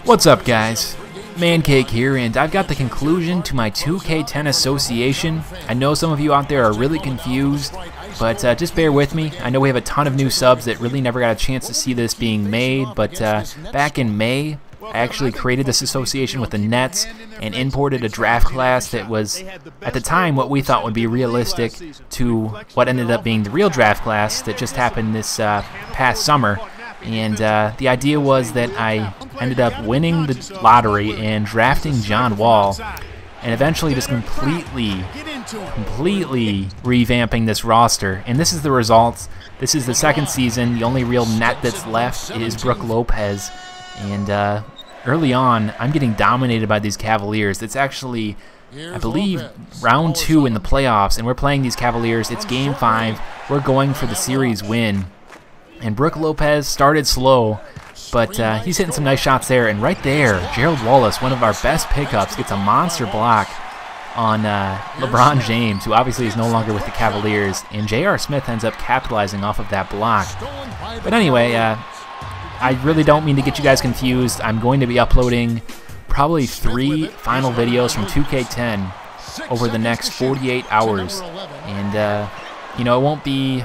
What's up, guys? Mancake here, and I've got the conclusion to my 2K10 association. I know some of you out there are really confused, but just bear with me. I know we have a ton of new subs that really never got a chance to see this being made, but back in May, I actually created this association with the Nets and imported a draft class that was, at the time, what we thought would be realistic to what ended up being the real draft class that just happened this past summer. And the idea was that I ended up winning the lottery and drafting John Wall, and eventually just completely revamping this roster. And this is the results. This is the second season. The only real net that's left is Brook Lopez. And early on, I'm getting dominated by these Cavaliers. It's actually, I believe, round 2 in the playoffs, and we're playing these Cavaliers. It's game 5. We're going for the series win. And Brook Lopez started slow, but he's hitting some nice shots there. And right there, Gerald Wallace, one of our best pickups, gets a monster block on Lebron James, who obviously is no longer with the Cavaliers. And J.R. Smith ends up capitalizing off of that block. But anyway, I really don't mean to get you guys confused. I'm going to be uploading probably 3 final videos from 2K10 over the next 48 hours. And you know, it won't be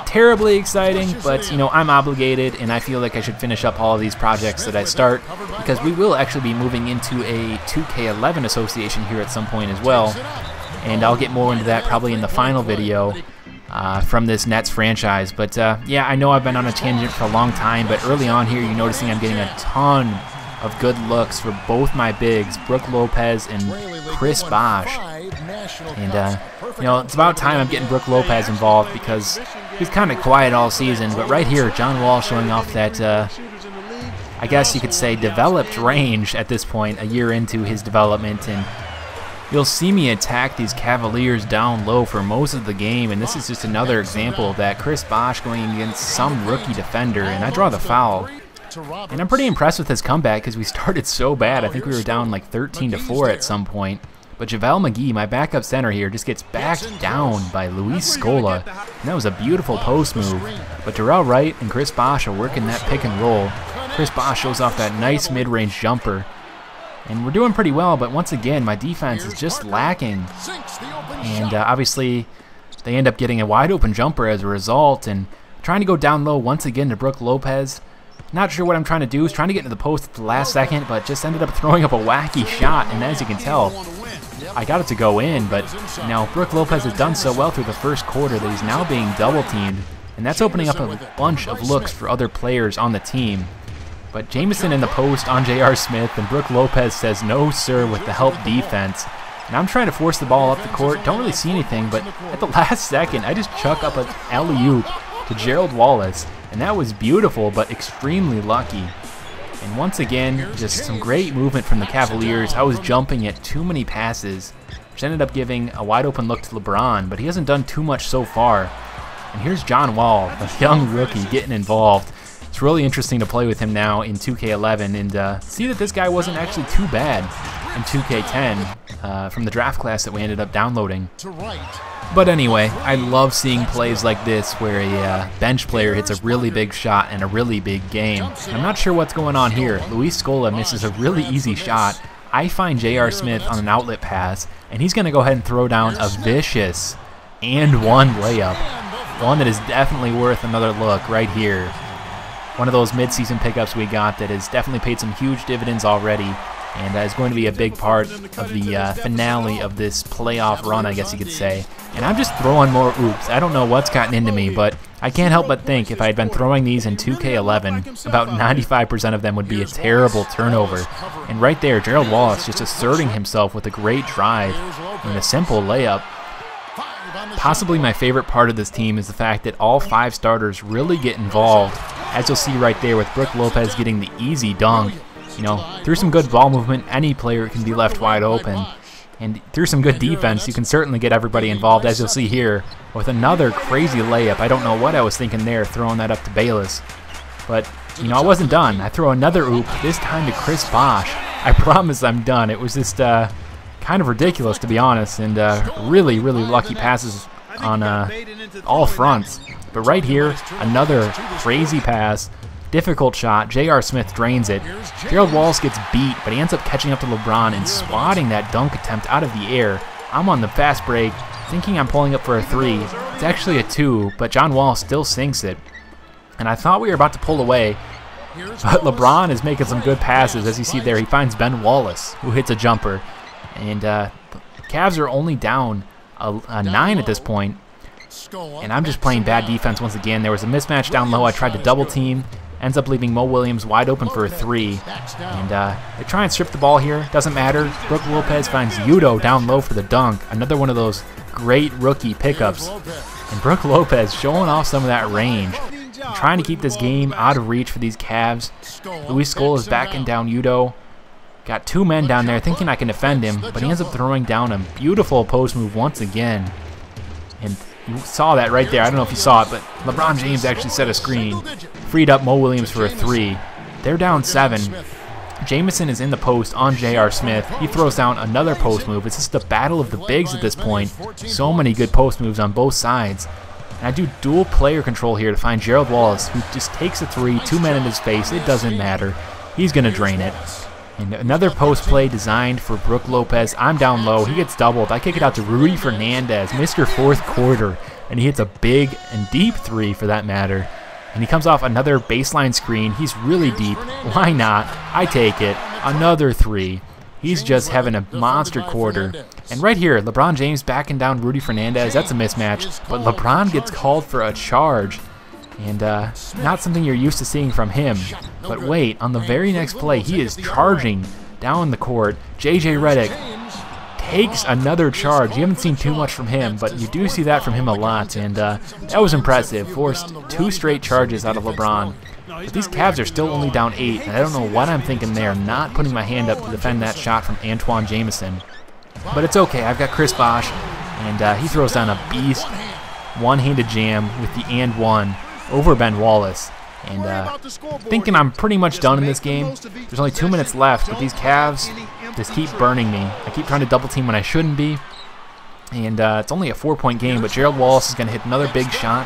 terribly exciting, but, you know, I'm obligated, and I feel like I should finish up all of these projects that I start, because we will actually be moving into a 2K11 association here at some point as well, and I'll get more into that probably in the final video from this Nets franchise. But, yeah, I know I've been on a tangent for a long time, but early on here, you're noticing I'm getting a ton of good looks for both my bigs, Brook Lopez and Chris Bosh. And, you know, it's about time I'm getting Brook Lopez involved, because he's kind of quiet all season. But right here, John Wall showing off that, I guess you could say, developed range at this point, a year into his development. And you'll see me attack these Cavaliers down low for most of the game. And this is just another example of that. Chris Bosh going against some rookie defender, and I draw the foul. And I'm pretty impressed with his comeback, because we started so bad. I think we were down like 13-4 at some point. But JaVale McGee, my backup center here, just gets backed down by Luis Scola. And that was a beautiful post move. But Darrell Wright and Chris Bosh are working that pick and roll. Chris Bosh shows off that nice mid-range jumper. And we're doing pretty well, but once again, my defense is just lacking. And obviously, they end up getting a wide-open jumper as a result. And trying to go down low once again to Brook Lopez. Not sure what I'm trying to do. I was trying to get into the post at the last second, but just ended up throwing up a wacky shot. And as you can tell, I got it to go in, but you know, Brook Lopez has done so well through the first quarter that he's now being double-teamed, and that's opening up a bunch of looks for other players on the team. But Jamison in the post on J.R. Smith, and Brook Lopez says no sir with the help defense. And I'm trying to force the ball up the court, don't really see anything, but at the last second, I just chuck up an alley-oop to Gerald Wallace, and that was beautiful, but extremely lucky. And once again, just some great movement from the Cavaliers. I was jumping at too many passes, which ended up giving a wide open look to LeBron, but he hasn't done too much so far. And here's John Wall, a young rookie, getting involved. It's really interesting to play with him now in 2K11 and see that this guy wasn't actually too bad in 2K10 from the draft class that we ended up downloading. But anyway, I love seeing plays like this where a bench player hits a really big shot in a really big game. I'm not sure what's going on here. Luis Scola misses a really easy shot. I find J.R. Smith on an outlet pass, and he's going to go ahead and throw down a vicious and one layup. One that is definitely worth another look right here. One of those midseason pickups we got that has definitely paid some huge dividends already, and is going to be a big part of the finale of this playoff run, I guess you could say. And I'm just throwing more oops. I don't know what's gotten into me, but I can't help but think if I had been throwing these in 2K11, about 95% of them would be a terrible turnover. And right there, Gerald Wallace just asserting himself with a great drive and a simple layup. Possibly my favorite part of this team is the fact that all 5 starters really get involved, as you'll see right there with Brook Lopez getting the easy dunk. You know, through some good ball movement, any player can be left wide open. And through some good defense, you can certainly get everybody involved, as you'll see here, with another crazy layup. I don't know what I was thinking there, throwing that up to Bayless. But, you know, I wasn't done. I throw another oop, this time to Chris Bosh. I promise I'm done. It was just kind of ridiculous, to be honest, and really, really lucky passes on all fronts. But right here, another crazy pass Difficult shot. J.R. Smith drains it. Gerald Wallace gets beat, but he ends up catching up to LeBron and swatting that dunk attempt out of the air. I'm on the fast break, thinking I'm pulling up for a 3. It's actually a 2, but John Wall still sinks it. And I thought we were about to pull away, but LeBron is making some good passes. As you see there, he finds Ben Wallace, who hits a jumper. And Cavs are only down a 9 at this point. And I'm just playing bad defense once again. There was a mismatch down low. I tried to double team. Ends up leaving Mo Williams wide open for a 3. And they try and strip the ball here. Doesn't matter. Brook Lopez finds Udo down low for the dunk. Another one of those great rookie pickups. And Brook Lopez showing off some of that range. Trying to keep this game out of reach for these Cavs. Luis Scola is backing down Udo. Got 2 men down there thinking I can defend him, but he ends up throwing down a beautiful post move once again. And you saw that right there. I don't know if you saw it, but LeBron James actually set a screen. Freed up Mo Williams for a 3. They're down 7. Jamison is in the post on J.R. Smith. He throws down another post move. It's just the battle of the bigs at this point. So many good post moves on both sides. And I do dual player control here to find Gerald Wallace, who just takes a 3, 2 men in his face. It doesn't matter. He's going to drain it. And another post play designed for Brook Lopez. I'm down low. He gets doubled. I kick it out to Rudy Fernandez, Mr. Fourth Quarter. And he hits a big and deep 3 for that matter. And he comes off another baseline screen. He's really deep. Why not? I take it. Another 3. He's just having a monster quarter. And right here, LeBron James backing down Rudy Fernandez. That's a mismatch. But LeBron gets called for a charge. And not something you're used to seeing from him. But wait, on the very next play, he is charging down the court. J.J. Redick takes another charge. You haven't seen too much from him, but you do see that from him a lot. And that was impressive. Forced 2 straight charges out of LeBron. But these Cavs are still only down 8, and I don't know what I'm thinking there, not putting my hand up to defend that shot from Antoine Jamison. But it's okay. I've got Chris Bosh, and he throws down a beast one-handed jam with the and one over Ben Wallace. And thinking I'm pretty much done in this game. There's only 2 minutes left, but these Cavs just keep burning me. I keep trying to double team when I shouldn't be. And it's only a 4-point game, but Gerald Wallace is going to hit another big shot.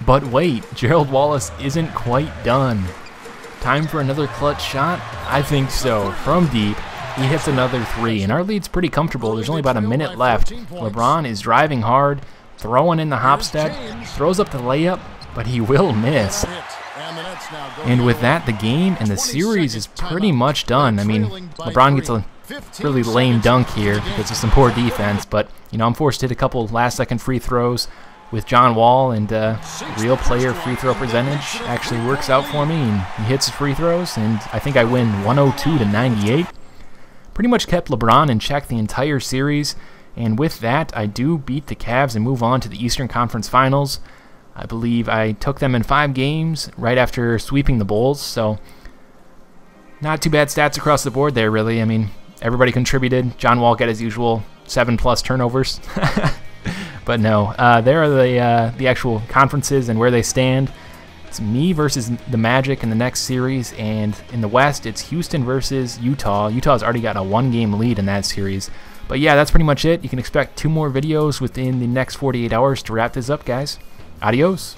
But wait, Gerald Wallace isn't quite done. Time for another clutch shot? I think so. From deep, he hits another 3, and our lead's pretty comfortable. There's only about a minute left. LeBron is driving hard, throwing in the hop step, throws up the layup, but he will miss. And with that, the game and the series is pretty much done. I mean, LeBron gets a really lame dunk here because of some poor defense, but you know, I'm forced to hit a couple last-second free throws with John Wall, and real player free throw percentage actually works out for me, and he hits his free throws, and I think I win 102-98. Pretty much kept LeBron in check the entire series, and with that, I do beat the Cavs and move on to the Eastern Conference Finals. I believe I took them in 5 games right after sweeping the Bulls, so not too bad stats across the board there, really. I mean, everybody contributed. John Wall got his usual 7+ turnovers. But no, there are the actual conferences and where they stand. It's me versus the Magic in the next series, and in the West, it's Houston versus Utah. Utah's already got a 1-game lead in that series. But yeah, that's pretty much it. You can expect 2 more videos within the next 48 hours to wrap this up, guys. Adios.